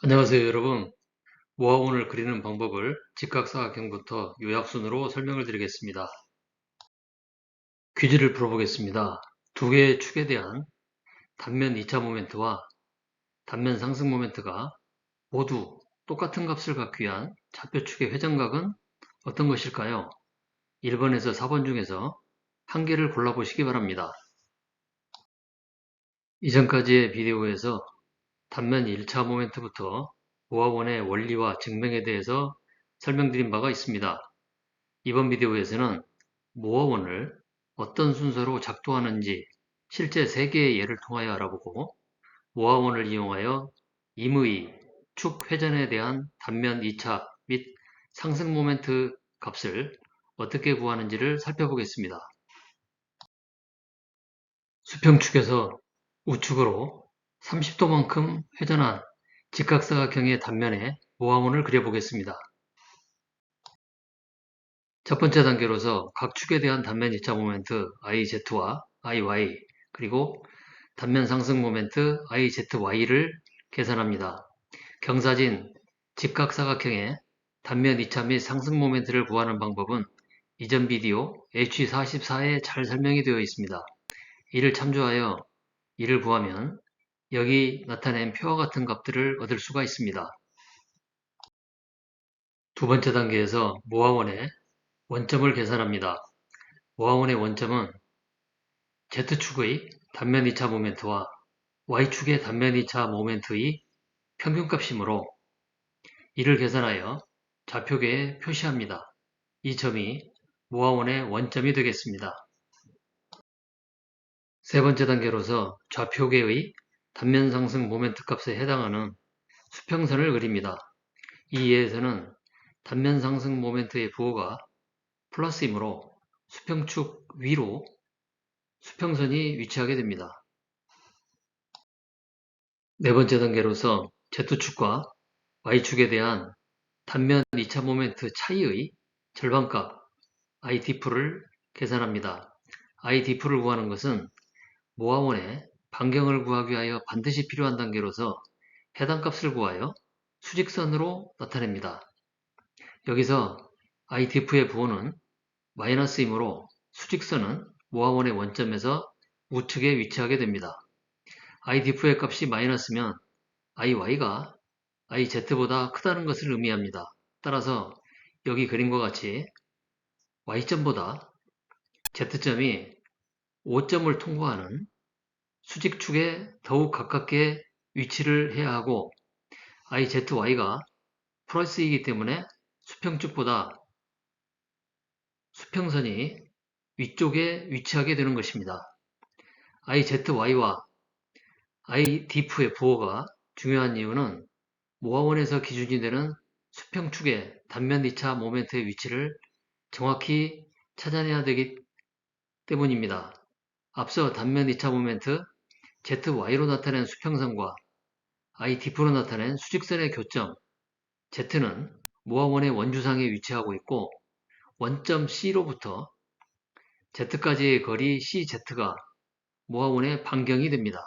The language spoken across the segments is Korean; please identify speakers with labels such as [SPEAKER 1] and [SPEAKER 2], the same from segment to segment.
[SPEAKER 1] 안녕하세요 여러분. 모아원을 그리는 방법을 직각사각형부터 요약순으로 설명을 드리겠습니다. 퀴즈를 풀어보겠습니다. 두 개의 축에 대한 단면 2차 모멘트와 단면 상승 모멘트가 모두 똑같은 값을 갖기 위한 좌표축의 회전각은 어떤 것일까요? 1번에서 4번 중에서 한 개를 골라보시기 바랍니다. 이전까지의 비디오에서 단면 1차 모멘트부터 모아원의 원리와 증명에 대해서 설명드린 바가 있습니다. 이번 비디오에서는 모어원을 어떤 순서로 작동하는지 실제 3개의 예를 통하여 알아보고 모아원을 이용하여 임의, 축 회전에 대한 단면 2차 및 상승 모멘트 값을 어떻게 구하는지를 살펴보겠습니다. 수평축에서 우측으로 30도만큼 회전한 직각사각형의 단면에 모아원을 그려보겠습니다. 첫 번째 단계로서 각 축에 대한 단면 2차 모멘트 IZ와 IY 그리고 단면 상승 모멘트 IZY를 계산합니다. 경사진 직각사각형의 단면 2차 및 상승 모멘트를 구하는 방법은 이전 비디오 H44에 잘 설명이 되어 있습니다. 이를 참조하여 이를 구하면 여기 나타낸 표와 같은 값들을 얻을 수가 있습니다. 두 번째 단계에서 모아원의 원점을 계산합니다. 모아원의 원점은 Z축의 단면 2차 모멘트와 Y축의 단면 2차 모멘트의 평균값이므로 이를 계산하여 좌표계에 표시합니다. 이 점이 모아원의 원점이 되겠습니다. 세 번째 단계로서 좌표계의 단면 상승 모멘트 값에 해당하는 수평선을 그립니다. 이 예에서는 단면 상승 모멘트의 부호가 플러스이므로 수평축 위로 수평선이 위치하게 됩니다. 네 번째 단계로서 Z축과 Y축에 대한 단면 2차 모멘트 차이의 절반값 IDF를 계산합니다. IDF를 구하는 것은 모아원의 반경을 구하기 위하여 반드시 필요한 단계로서 해당 값을 구하여 수직선으로 나타냅니다. 여기서 IDF의 부호는 마이너스이므로 수직선은 모아원의 원점에서 우측에 위치하게 됩니다. IDF의 값이 마이너스면 IY가 IZ보다 크다는 것을 의미합니다. 따라서 여기 그림과 같이 Y점보다 Z점이 5점을 통과하는 수직축에 더욱 가깝게 위치를 해야 하고 IZY가 플러스이기 때문에 수평축보다 수평선이 위쪽에 위치하게 되는 것입니다. IZY와 IDF의 부호가 중요한 이유는 모아원에서 기준이 되는 수평축의 단면 2차 모멘트의 위치를 정확히 찾아내야 되기 때문입니다. 앞서 단면 2차 모멘트 ZY로 나타낸 수평선과 IDF로 나타낸 수직선의 교점 Z는 모아원의 원주상에 위치하고 있고 원점 C로부터 Z까지의 거리 CZ가 모아원의 반경이 됩니다.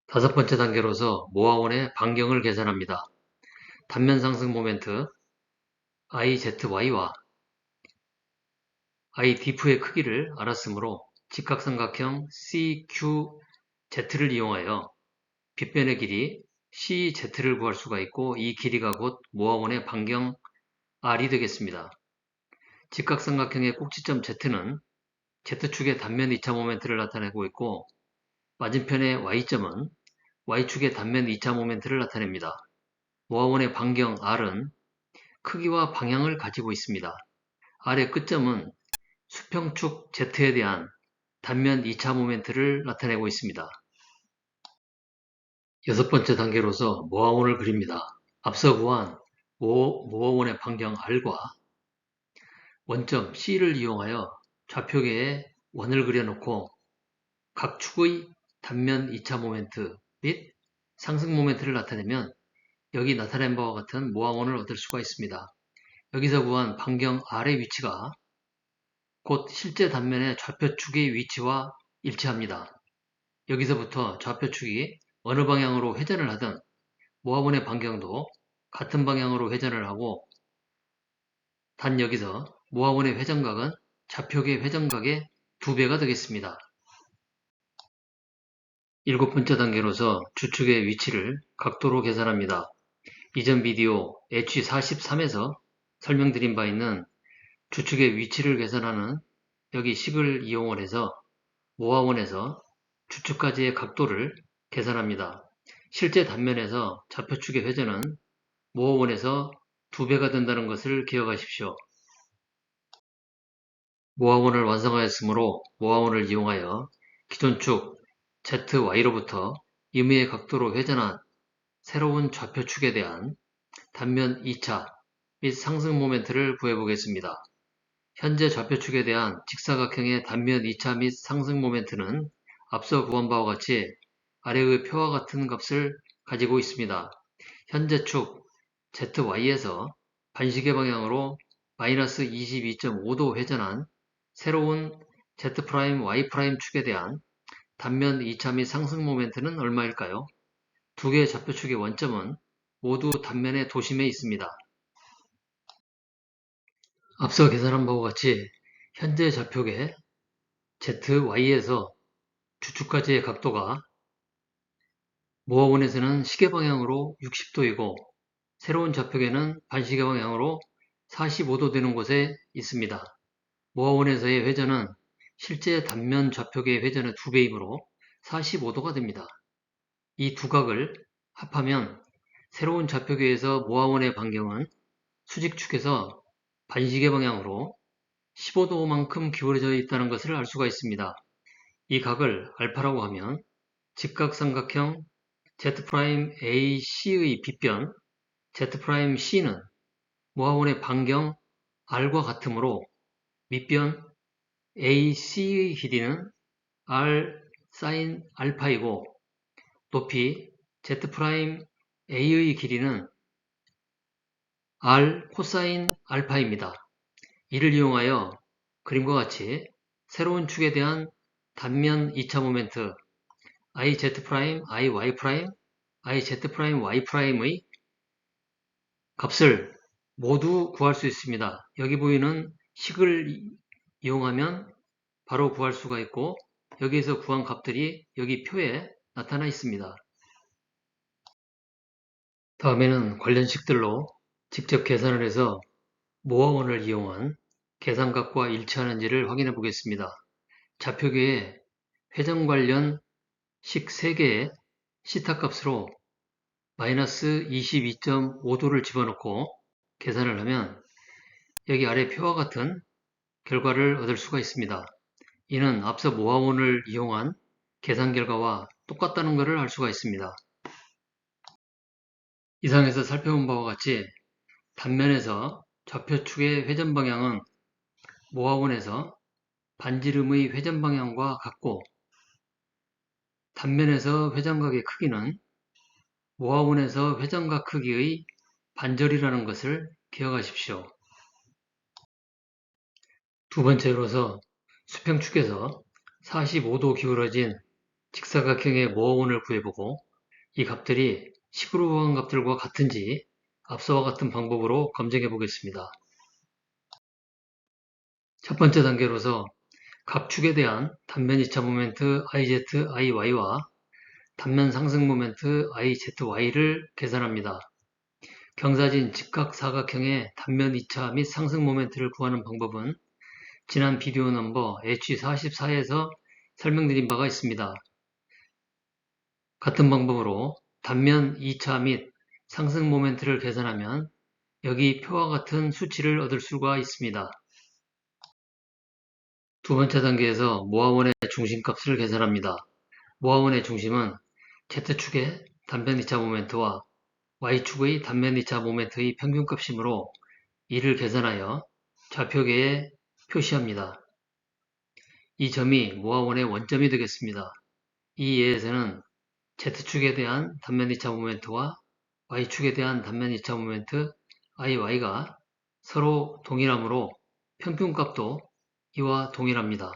[SPEAKER 1] 다섯 번째 단계로서 모아원의 반경을 계산합니다. 단면 상승 모멘트 IZY와 IDF의 크기를 알았으므로 직각삼각형 CQZ를 이용하여 빗변의 길이 CZ를 구할 수가 있고 이 길이가 곧 모아원의 반경 R이 되겠습니다. 직각삼각형의 꼭지점 Z는 Z축의 단면 2차 모멘트를 나타내고 있고 맞은편의 Y점은 Y축의 단면 2차 모멘트를 나타냅니다. 모아원의 반경 R은 크기와 방향을 가지고 있습니다. R의 끝점은 수평축 Z에 대한 단면 2차 모멘트를 나타내고 있습니다. 여섯 번째 단계로서 모아원을 그립니다. 앞서 구한 모아원의 반경 R과 원점 C를 이용하여 좌표계에 원을 그려놓고 각 축의 단면 2차 모멘트 및 상승 모멘트를 나타내면 여기 나타낸 바와 같은 모아원을 얻을 수가 있습니다. 여기서 구한 반경 R의 위치가 곧 실제 단면의 좌표축의 위치와 일치합니다. 여기서부터 좌표축이 어느 방향으로 회전을 하든 모아원의 반경도 같은 방향으로 회전을 하고, 단 여기서 모아원의 회전각은 좌표계 회전각의 2배가 되겠습니다. 7번째 단계로서 주축의 위치를 각도로 계산합니다. 이전 비디오 H43에서 설명드린 바 있는 주축의 위치를 계산하는 여기 식을 이용을 해서 모아원에서 주축까지의 각도를 계산합니다. 실제 단면에서 좌표축의 회전은 모아원에서 2배가 된다는 것을 기억하십시오. 모아원을 완성하였으므로 모아원을 이용하여 기존 축 ZY로부터 임의의 각도로 회전한 새로운 좌표축에 대한 단면 2차 및 상승 모멘트를 구해보겠습니다. 현재 좌표축에 대한 직사각형의 단면 2차 및 상승 모멘트는 앞서 구한 바와 같이 아래의 표와 같은 값을 가지고 있습니다. 현재 축 ZY에서 반시계 방향으로 마이너스 22.5도 회전한 새로운 Z'Y' 축에 대한 단면 2차 및 상승 모멘트는 얼마일까요? 두 개의 좌표축의 원점은 모두 단면의 도심에 있습니다. 앞서 계산한 바와 같이 현재 좌표계 ZY에서 주축까지의 각도가 모아원에서는 시계 방향으로 60도이고 새로운 좌표계는 반시계 방향으로 45도 되는 곳에 있습니다. 모아원에서의 회전은 실제 단면 좌표계의 회전의 2배이므로 45도가 됩니다. 이 두 각을 합하면 새로운 좌표계에서 모아원의 반경은 수직축에서 반시계 방향으로 15도만큼 기울어져 있다는 것을 알 수가 있습니다. 이 각을 알파라고 하면 직각삼각형 Z'AC의 빗변 Z'C는 모아원의 반경 R과 같으므로 밑변 AC의 길이는 R sin 알파이고 높이 Z'A의 길이는 R 코사인 알파입니다. 이를 이용하여 그림과 같이 새로운 축에 대한 단면 2차 모멘트 IZ', IY', IZ'Y'의 값을 모두 구할 수 있습니다. 여기 보이는 식을 이용하면 바로 구할 수가 있고 여기에서 구한 값들이 여기 표에 나타나 있습니다. 다음에는 관련 식들로 직접 계산을 해서 모아원을 이용한 계산값과 일치하는지를 확인해 보겠습니다. 좌표계에 회전 관련 식 3개의 시타 값으로 마이너스 22.5도를 집어넣고 계산을 하면 여기 아래 표와 같은 결과를 얻을 수가 있습니다. 이는 앞서 모아원을 이용한 계산 결과와 똑같다는 것을 알 수가 있습니다. 이상에서 살펴본 바와 같이 단면에서 좌표축의 회전 방향은 모아원에서 반지름의 회전 방향과 같고 단면에서 회전각의 크기는 모아원에서 회전각 크기의 반절이라는 것을 기억하십시오. 두 번째로서 수평축에서 45도 기울어진 직사각형의 모아원을 구해보고 이 값들이 식으로 구한 값들과 같은지 앞서와 같은 방법으로 검증해 보겠습니다. 첫 번째 단계로서 각축에 대한 단면 2차 모멘트 IZ, IY와 단면 상승 모멘트 IZY를 계산합니다. 경사진 직각사각형의 단면 2차 및 상승 모멘트를 구하는 방법은 지난 비디오 넘버 H44에서 설명드린 바가 있습니다. 같은 방법으로 단면 2차 및 상승 모멘트를 계산하면 여기 표와 같은 수치를 얻을 수가 있습니다. 두 번째 단계에서 모아원의 중심값을 계산합니다. 모아원의 중심은 Z축의 단면 2차 모멘트와 Y축의 단면 2차 모멘트의 평균값이므로 이를 계산하여 좌표계에 표시합니다. 이 점이 모아원의 원점이 되겠습니다. 이 예에서는 Z축에 대한 단면 2차 모멘트와 Y축에 대한 단면 2차 모멘트 IY가 서로 동일하므로 평균값도 이와 동일합니다.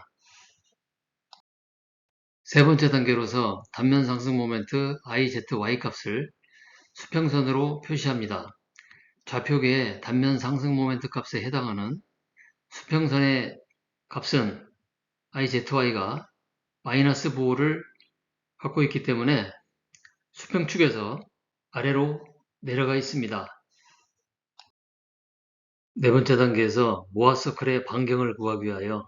[SPEAKER 1] 세 번째 단계로서 단면 상승 모멘트 IZY 값을 수평선으로 표시합니다. 좌표계의 단면 상승 모멘트 값에 해당하는 수평선의 값은 IZY가 마이너스 부호를 갖고 있기 때문에 수평축에서 아래로 내려가 있습니다. 네 번째 단계에서 모아서클의 반경을 구하기 위하여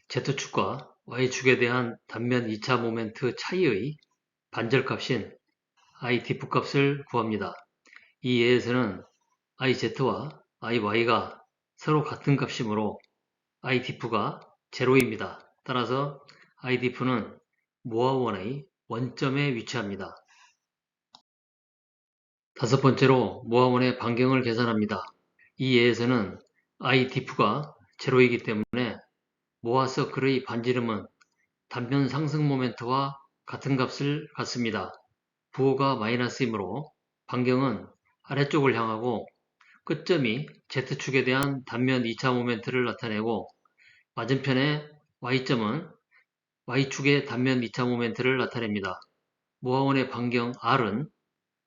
[SPEAKER 1] Z축과 Y축에 대한 단면 2차 모멘트 차이의 반절값인 IDF 값을 구합니다. 이 예에서는 IZ와 IY가 서로 같은 값이므로 IDF가 제로입니다. 따라서 IDF는 모아원의 원점에 위치합니다. 다섯 번째로 모아원의 반경을 계산합니다. 이 예에서는 IDF가 제로이기 때문에 모아서클의 반지름은 단면 상승 모멘트와 같은 값을 갖습니다. 부호가 마이너스이므로 반경은 아래쪽을 향하고 끝점이 Z축에 대한 단면 2차 모멘트를 나타내고 맞은편의 Y점은 Y축의 단면 2차 모멘트를 나타냅니다. 모아원의 반경 R은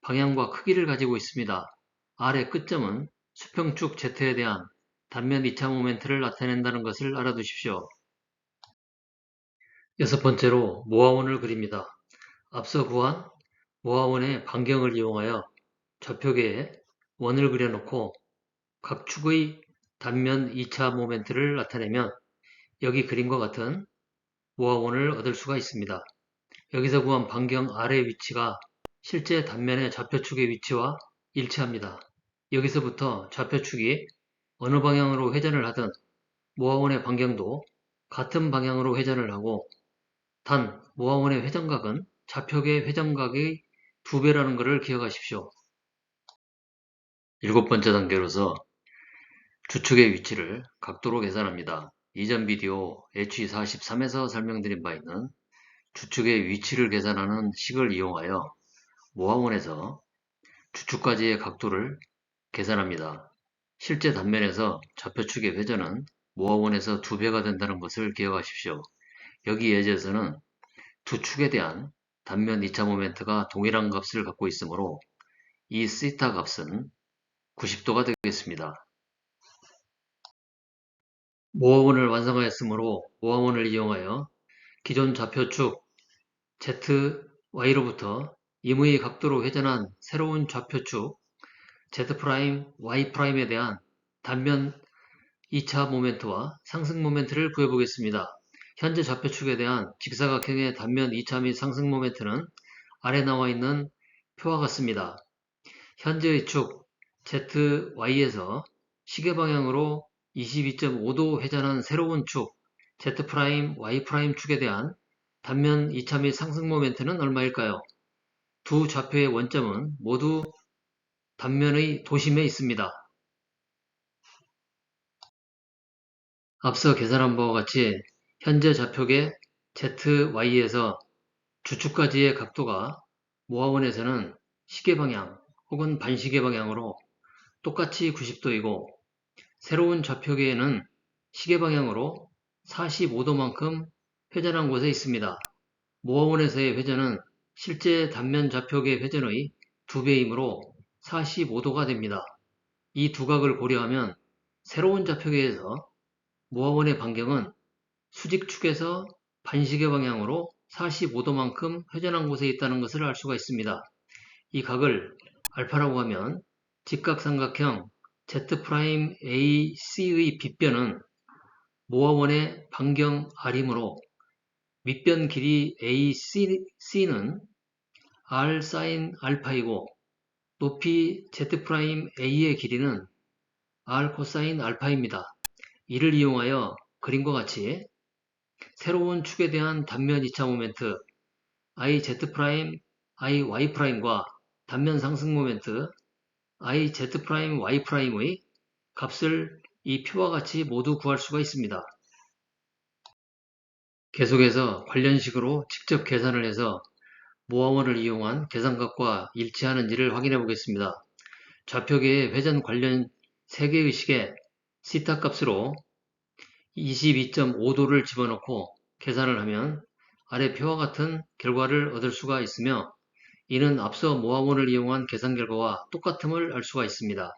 [SPEAKER 1] 방향과 크기를 가지고 있습니다. R의 끝점은 수평축 Z에 대한 단면 2차 모멘트를 나타낸다는 것을 알아두십시오. 여섯 번째로 모아원을 그립니다. 앞서 구한 모아원의 반경을 이용하여 좌표계에 원을 그려놓고 각 축의 단면 2차 모멘트를 나타내면 여기 그림과 같은 모아원을 얻을 수가 있습니다. 여기서 구한 반경 R의 위치가 실제 단면의 좌표축의 위치와 일치합니다. 여기서부터 좌표축이 어느 방향으로 회전을 하든 모아원의 반경도 같은 방향으로 회전을 하고 단 모아원의 회전각은 좌표계 회전각의 2배라는 것을 기억하십시오. 일곱 번째 단계로서 주축의 위치를 각도로 계산합니다. 이전 비디오 HE43에서 설명드린 바 있는 주축의 위치를 계산하는 식을 이용하여 모아원에서 주축까지의 각도를 계산합니다. 실제 단면에서 좌표축의 회전은 모아원에서 2배가 된다는 것을 기억하십시오. 여기 예제에서는 두 축에 대한 단면 2차 모멘트가 동일한 값을 갖고 있으므로 이 시타 값은 90도가 되겠습니다. 모아원을 완성하였으므로 모아원을 이용하여 기존 좌표축 ZY로부터 임의의 각도로 회전한 새로운 좌표축 Z', Y''에 대한 단면 2차 모멘트와 상승 모멘트를 구해보겠습니다. 현재 좌표축에 대한 직사각형의 단면 2차 및 상승 모멘트는 아래 나와 있는 표와 같습니다. 현재의 축 ZY에서 시계 방향으로 22.5도 회전한 새로운 축 Z', Y' 축에 대한 단면 2차 및 상승 모멘트는 얼마일까요? 두 좌표의 원점은 모두 단면의 도심에 있습니다. 앞서 계산한 바와 같이 현재 좌표계 ZY에서 주축까지의 각도가 모아원에서는 시계 방향 혹은 반시계 방향으로 똑같이 90도이고 새로운 좌표계에는 시계 방향으로 45도만큼 회전한 곳에 있습니다. 모아원에서의 회전은 실제 단면 좌표계 회전의 2배이므로 45도가 됩니다. 이 두각을 고려하면 새로운 좌표계에서 모아원의 반경은 수직축에서 반시계 방향으로 45도만큼 회전한 곳에 있다는 것을 알 수가 있습니다. 이 각을 알파라고 하면 직각삼각형 Z'AC의 빗변은 모아원의 반경 R이므로 밑변 길이 AC는 R sin 알파이고 높이 Z'A의 길이는 R 코사인 알파입니다. 이를 이용하여 그림과 같이 새로운 축에 대한 단면 2차 모멘트 IZ', IY'과 단면 상승 모멘트 IZ', Y'의 값을 이 표와 같이 모두 구할 수가 있습니다. 계속해서 관련식으로 직접 계산을 해서 모아원을 이용한 계산값과 일치하는지를 확인해 보겠습니다. 좌표계의 회전 관련 3개의 식에 시타 값으로 22.5도를 집어넣고 계산을 하면 아래 표와 같은 결과를 얻을 수가 있으며 이는 앞서 모아원을 이용한 계산 결과와 똑같음을 알 수가 있습니다.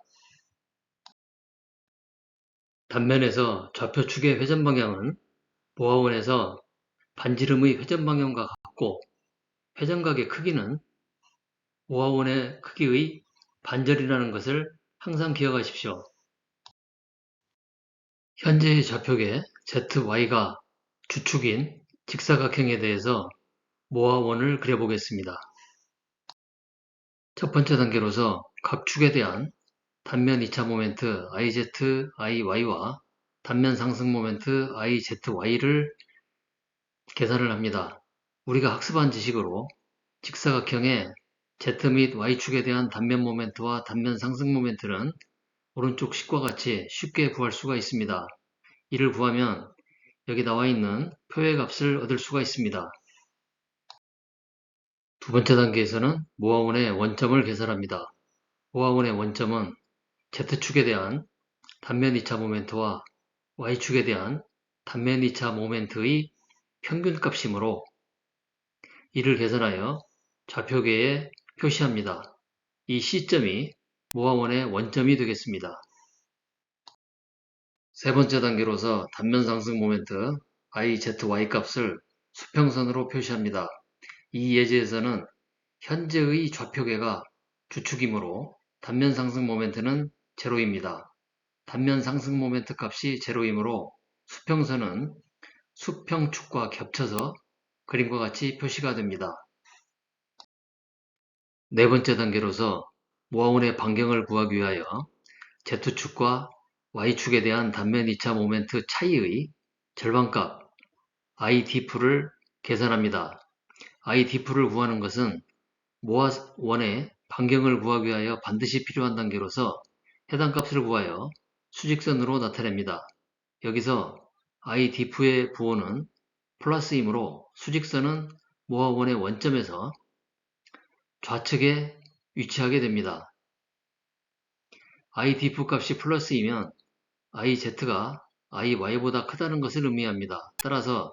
[SPEAKER 1] 단면에서 좌표축의 회전 방향은 모아원에서 반지름의 회전 방향과 같고 회전각의 크기는 모아원의 크기의 반절이라는 것을 항상 기억하십시오. 현재의 좌표계 ZY가 주축인 직사각형에 대해서 모아원을 그려보겠습니다. 첫 번째 단계로서 각 축에 대한 단면 2차 모멘트 IZ, IY와 단면 상승 모멘트 IZY를 계산을 합니다. 우리가 학습한 지식으로 직사각형의 Z 및 Y축에 대한 단면 모멘트와 단면 상승 모멘트는 오른쪽 식과 같이 쉽게 구할 수가 있습니다. 이를 구하면 여기 나와 있는 표의 값을 얻을 수가 있습니다. 두 번째 단계에서는 모아원의 원점을 계산합니다. 모아원의 원점은 Z축에 대한 단면 2차 모멘트와 Y축에 대한 단면 2차 모멘트의 평균값이므로 이를 계산하여 좌표계에 표시합니다. 이 C점이 모아원의 원점이 되겠습니다. 세 번째 단계로서 단면 상승 모멘트 IZY 값을 수평선으로 표시합니다. 이 예제에서는 현재의 좌표계가 주축이므로 단면 상승 모멘트는 제로입니다. 단면 상승 모멘트 값이 제로이므로 수평선은 수평축과 겹쳐서 그림과 같이 표시가 됩니다. 네 번째 단계로서 모아원의 반경을 구하기 위하여 Z축과 Y축에 대한 단면 2차 모멘트 차이의 절반값 IDF를 계산합니다. IDF를 구하는 것은 모아원의 반경을 구하기 위하여 반드시 필요한 단계로서 해당 값을 구하여 수직선으로 나타냅니다. 여기서 IDF의 부호는 플러스이므로 수직선은 모아원의 원점에서 좌측에 위치하게 됩니다. IDF 값이 플러스이면 IZ가 IY보다 크다는 것을 의미합니다. 따라서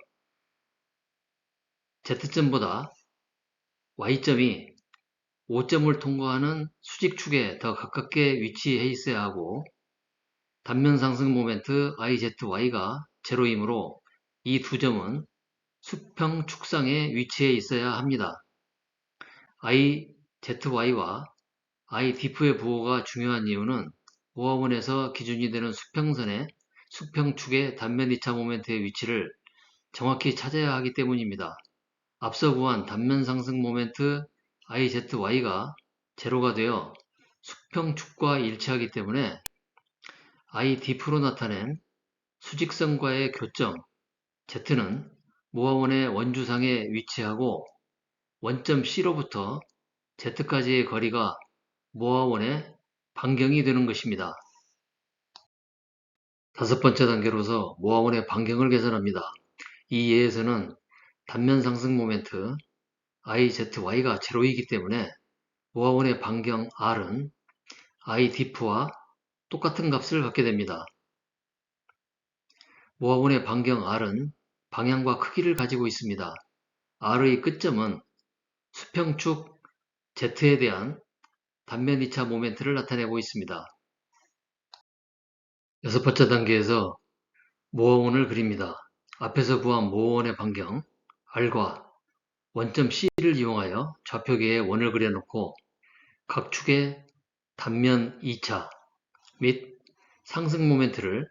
[SPEAKER 1] Z점보다 Y점이 5점을 통과하는 수직축에 더 가깝게 위치해 있어야 하고 단면 상승 모멘트 IZY가 제로이므로 이 두 점은 수평 축상에 위치해 있어야 합니다. IZY와 IDF의 부호가 중요한 이유는 모아원에서 기준이 되는 수평선의 수평축의 단면 2차 모멘트의 위치를 정확히 찾아야 하기 때문입니다. 앞서 구한 단면 상승 모멘트 IZY가 제로가 되어 수평축과 일치하기 때문에 IDF로 나타낸 수직선과의 교점 Z는 모아원의 원주상에 위치하고 원점 C로부터 Z까지의 거리가 모아원의 반경이 되는 것입니다. 다섯 번째 단계로서 모아원의 반경을 계산합니다. 이 예에서는 단면 상승 모멘트 IZY가 제로이기 때문에 모아원의 반경 R은 IDF와 똑같은 값을 갖게 됩니다. 모아원의 반경 R은 방향과 크기를 가지고 있습니다. R의 끝점은 수평축 Z에 대한 단면 2차 모멘트를 나타내고 있습니다. 여섯 번째 단계에서 모아원을 그립니다. 앞에서 구한 모아원의 반경 R과 원점 C를 이용하여 좌표계에 원을 그려놓고 각 축의 단면 2차 및 상승 모멘트를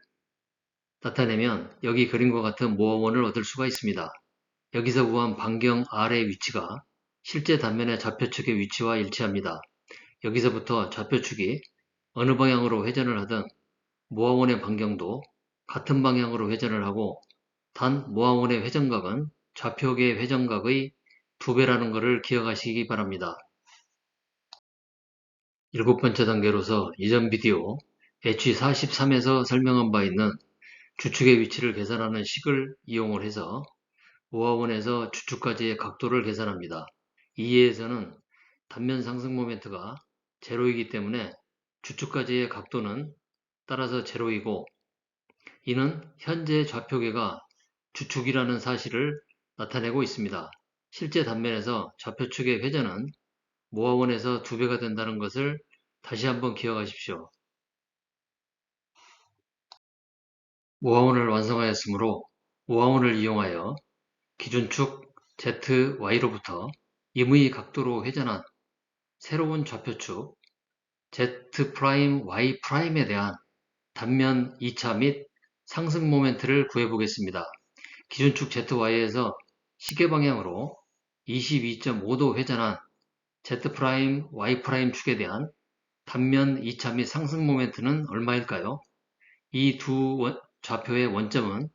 [SPEAKER 1] 나타내면 여기 그림과 같은 모아원을 얻을 수가 있습니다. 여기서 구한 반경 R의 위치가 실제 단면의 좌표축의 위치와 일치합니다. 여기서부터 좌표축이 어느 방향으로 회전을 하든 모아원의 반경도 같은 방향으로 회전을 하고 단 모아원의 회전각은 좌표계의 회전각의 2배라는 것을 기억하시기 바랍니다. 일곱 번째 단계로서 이전 비디오 H43에서 설명한 바 있는 주축의 위치를 계산하는 식을 이용을 해서 모아원에서 주축까지의 각도를 계산합니다. 이 예에서는 단면 상승 모멘트가 제로이기 때문에 주축까지의 각도는 따라서 제로이고 이는 현재 좌표계가 주축이라는 사실을 나타내고 있습니다. 실제 단면에서 좌표축의 회전은 모아원에서 2배가 된다는 것을 다시 한번 기억하십시오. 모아원을 완성하였으므로 모아원을 이용하여 기준축 ZY로부터 임의 각도로 회전한 새로운 좌표축 Z'Y'에 대한 단면 2차 및 상승 모멘트를 구해보겠습니다. 기준축 ZY에서 시계방향으로 22.5도 회전한 Z'Y' 축에 대한 단면 2차 및 상승 모멘트는 얼마일까요? 이 두 좌표의 원점은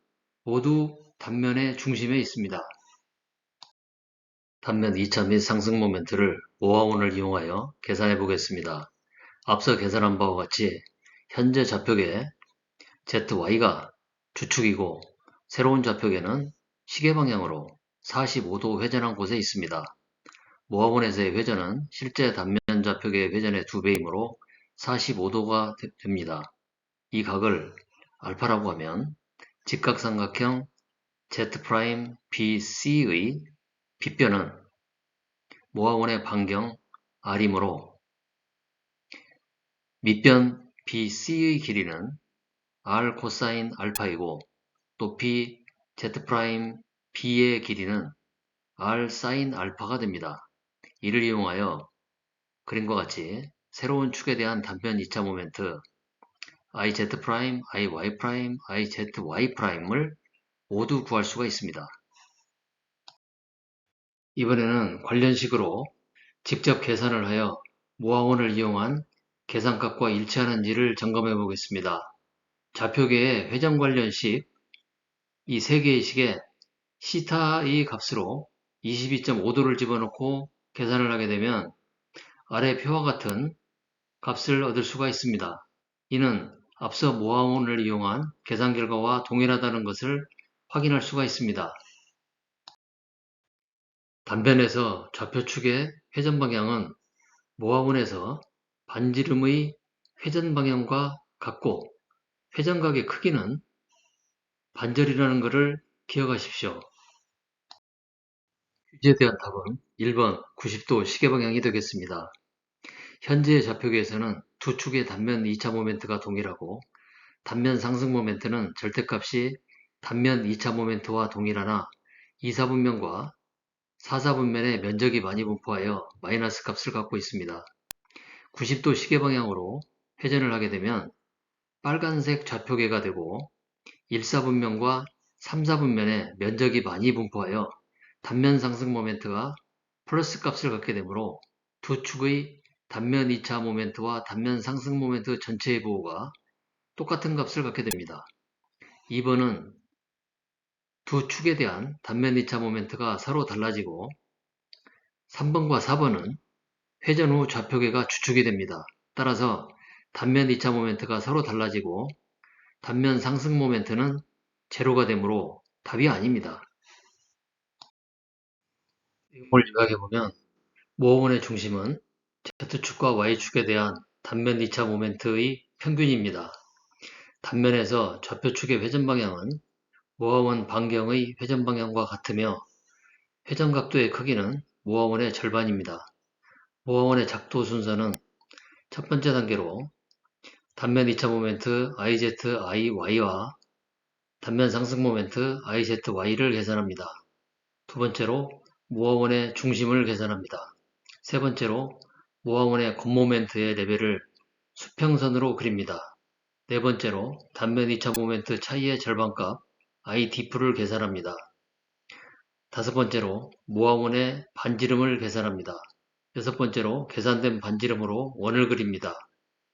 [SPEAKER 1] 모두 단면의 중심에 있습니다. 단면 2차 및 상승 모멘트를 모아원을 이용하여 계산해 보겠습니다. 앞서 계산한 바와 같이 현재 좌표계 ZY가 주축이고 새로운 좌표계는 시계방향으로 45도 회전한 곳에 있습니다. 모아원에서의 회전은 실제 단면 좌표계의 회전의 2배이므로 45도가 됩니다. 이 각을 알파라고 하면 직각삼각형 Z'BC의 빗변은 모아원의 반경 R이므로 밑변 BC의 길이는 R 코사인 알파이고 높이 Z'B의 길이는 R 사인 알파가 됩니다. 이를 이용하여 그림과 같이 새로운 축에 대한 단면 2차 모멘트 IZ', IY', IZY'을 모두 구할 수가 있습니다. 이번에는 관련식으로 직접 계산을 하여 모아원을 이용한 계산값과 일치하는지를 점검해 보겠습니다. 좌표계의 회전 관련식 이 세 개의 식에 시타의 값으로 22.5도를 집어넣고 계산을 하게 되면 아래 표와 같은 값을 얻을 수가 있습니다. 이는 앞서 모아원을 이용한 계산 결과와 동일하다는 것을 확인할 수가 있습니다. 단변에서 좌표축의 회전 방향은 모아원에서 반지름의 회전 방향과 같고 회전각의 크기는 반절이라는 것을 기억하십시오. 퀴즈에 대한 답은 1번 90도 시계방향이 되겠습니다. 현재의 좌표계에서는 두 축의 단면 2차 모멘트가 동일하고 단면 상승 모멘트는 절대값이 단면 2차 모멘트와 동일하나 2, 4분면과 4, 4분면의 면적이 많이 분포하여 마이너스 값을 갖고 있습니다. 90도 시계방향으로 회전을 하게 되면 빨간색 좌표계가 되고 1, 4분면과 3, 4분면의 면적이 많이 분포하여 단면 상승 모멘트가 플러스 값을 갖게 되므로 두 축의 단면 2차 모멘트와 단면 상승 모멘트 전체의 부호가 똑같은 값을 갖게 됩니다. 2번은 두 축에 대한 단면 2차 모멘트가 서로 달라지고 3번과 4번은 회전 후 좌표계가 주축이 됩니다. 따라서 단면 2차 모멘트가 서로 달라지고 단면 상승 모멘트는 제로가 되므로 답이 아닙니다. 이걸 요약해보면 모아원의 중심은 Z축과 Y축에 대한 단면 2차 모멘트의 평균입니다. 단면에서 좌표축의 회전 방향은 모아원 반경의 회전 방향과 같으며 회전 각도의 크기는 모아원의 절반입니다. 모아원의 작도 순서는 첫 번째 단계로 단면 2차 모멘트 IZIY와 단면 상승 모멘트 IZY를 계산합니다. 두 번째로 모아원의 중심을 계산합니다. 세 번째로 모아원의 겉모멘트의 레벨을 수평선으로 그립니다. 네 번째로 단면 2차 모멘트 차이의 절반값 IDF를 계산합니다. 다섯 번째로 모아원의 반지름을 계산합니다. 여섯 번째로 계산된 반지름으로 원을 그립니다.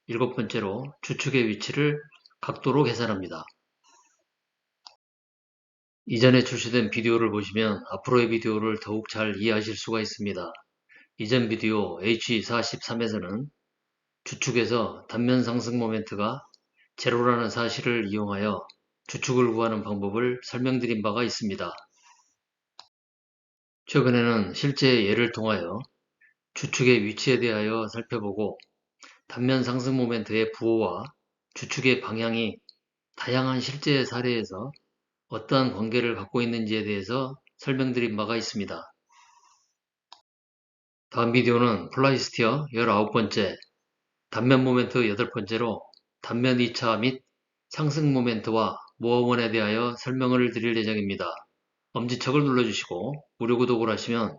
[SPEAKER 1] 일곱 번째로 주축의 위치를 각도로 계산합니다. 이전에 출시된 비디오를 보시면 앞으로의 비디오를 더욱 잘 이해하실 수가 있습니다. 이전 비디오 H43에서는 주축에서 단면 상승 모멘트가 제로라는 사실을 이용하여 주축을 구하는 방법을 설명드린 바가 있습니다. 최근에는 실제 예를 통하여 주축의 위치에 대하여 살펴보고 단면 상승 모멘트의 부호와 주축의 방향이 다양한 실제 사례에서 어떠한 관계를 갖고 있는지에 대해서 설명드린 바가 있습니다. 다음 비디오는 플라이스티어 19번째, 단면 모멘트 8번째로 단면 2차 및 상승 모멘트와 모아원에 대하여 설명을 드릴 예정입니다. 엄지척을 눌러주시고 무료 구독을 하시면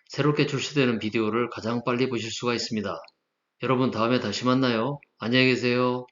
[SPEAKER 1] 새롭게 출시되는 비디오를 가장 빨리 보실 수가 있습니다. 여러분 다음에 다시 만나요. 안녕히 계세요.